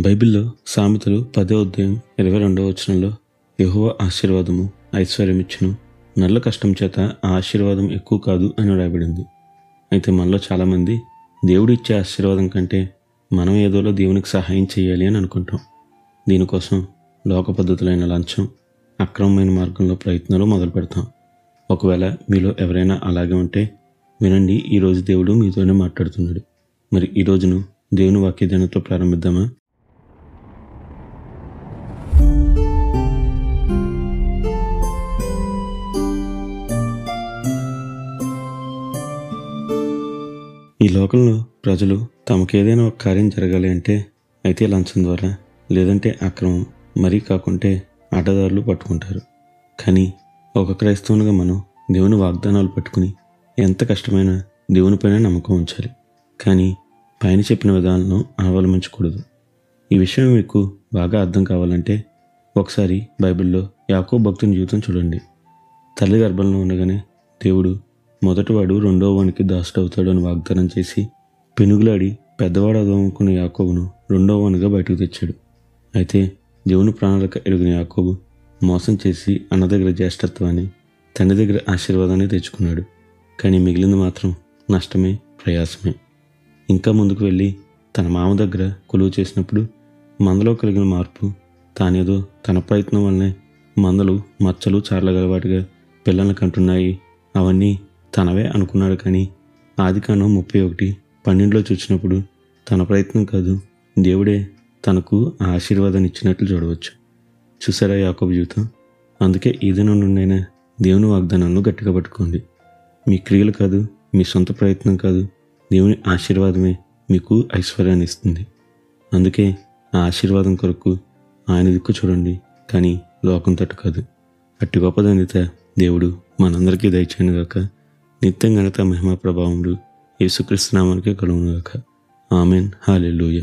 బైబిల్లో సామెతలు 10వ అధ్యాయం 22వ వచనంలో యెహోవా ఆశీర్వాదము ఐశ్వర్యమిచ్చును, నల్ల కష్టం చేత ఆ ఆశీర్వాదం ఎక్కువ కాదు అని రాయబడింది. అయితే మనలో చాలామంది దేవుడు ఇచ్చే ఆశీర్వాదం కంటే మనం ఏదోలో దేవునికి సహాయం చేయాలి అని అనుకుంటాం. దీనికోసం లోక పద్ధతులైన లంచం, అక్రమమైన మార్గంలో ప్రయత్నాలు మొదలు పెడతాం. ఒకవేళ మీలో ఎవరైనా అలాగే ఉంటే వినండి, ఈరోజు దేవుడు మీతోనే మాట్లాడుతున్నాడు. మరి ఈ రోజును దేవుని వాక్యధ్యానంతో ప్రారంభిద్దామా? ఈ లోకంలో ప్రజలు తమకేదైనా ఒక కార్యం జరగాలి అంటే అయితే లంచం ద్వారా, లేదంటే అక్రమం, మరీ కాకుంటే అడ్డదారులు పట్టుకుంటారు. కానీ ఒక క్రైస్తవునిగా మనం దేవుని వాగ్దానాలు పట్టుకుని ఎంత కష్టమైనా దేవునిపైన నమ్మకం ఉంచాలి. కానీ పైన చెప్పిన విధానాలను అవలంబించకూడదు. ఈ విషయం మీకు బాగా అర్థం కావాలంటే ఒకసారి బైబిల్లో యాకోబు భక్తుని జీవితం చూడండి. తల్లి గర్భంలో ఉండగానే దేవుడు మొదటివాడు రెండవ వానికి దాసుడవుతాడు అని వాగ్దానం చేసి పెనుగులాడి పెద్దవాడు అదనుకున్న యాకోబును రెండవ వానిగా బయటకు తెచ్చాడు. అయితే దేవుని ప్రణాళిక ఎరుగిన యాకోబు మోసం చేసి అన్న దగ్గర జ్యేష్ఠత్వాన్ని, తండ్రి దగ్గర ఆశీర్వాదాన్ని తెచ్చుకున్నాడు. కానీ మిగిలింది మాత్రం నష్టమే, ప్రయాసమే. ఇంకా ముందుకు వెళ్ళి తన మామ దగ్గర కొలువు చేసినప్పుడు మందలో కలిగిన మార్పు, తానేదో తన ప్రయత్నం వల్లనే మందలు మచ్చలు చార్లగలవాటిగా పిల్లల్ని కంటున్నాయి, అవన్నీ తనవే అనుకున్నాడు. కానీ ఆదికాండం 31:12 చూసినప్పుడు తన ప్రయత్నం కాదు, దేవుడే తనకు ఆ ఆశీర్వాదాన్ని ఇచ్చినట్లు చూడవచ్చు. చూసారా యాకోబు జీవితం? అందుకే ఈ దినం నుండైనా దేవుని వాగ్దానాలను గట్టిగా పట్టుకోండి. మీ క్రియలు కాదు, మీ సొంత ప్రయత్నం కాదు, దేవుని ఆశీర్వాదమే మీకు ఐశ్వర్యాన్ని ఇస్తుంది. అందుకే ఆ ఆశీర్వాదం కొరకు ఆయన దిక్కు చూడండి, కానీ లోకం తట్టు కాదు. అట్టి గొప్పదనిత దేవుడు మనందరికీ దయచేయనుగాక. నిత్యం ఘనత, మహిమ, ప్రభావములు యేసుక్రీస్తు నామానికే కలుగునుగాక. ఆమెన్. హల్లెలూయా.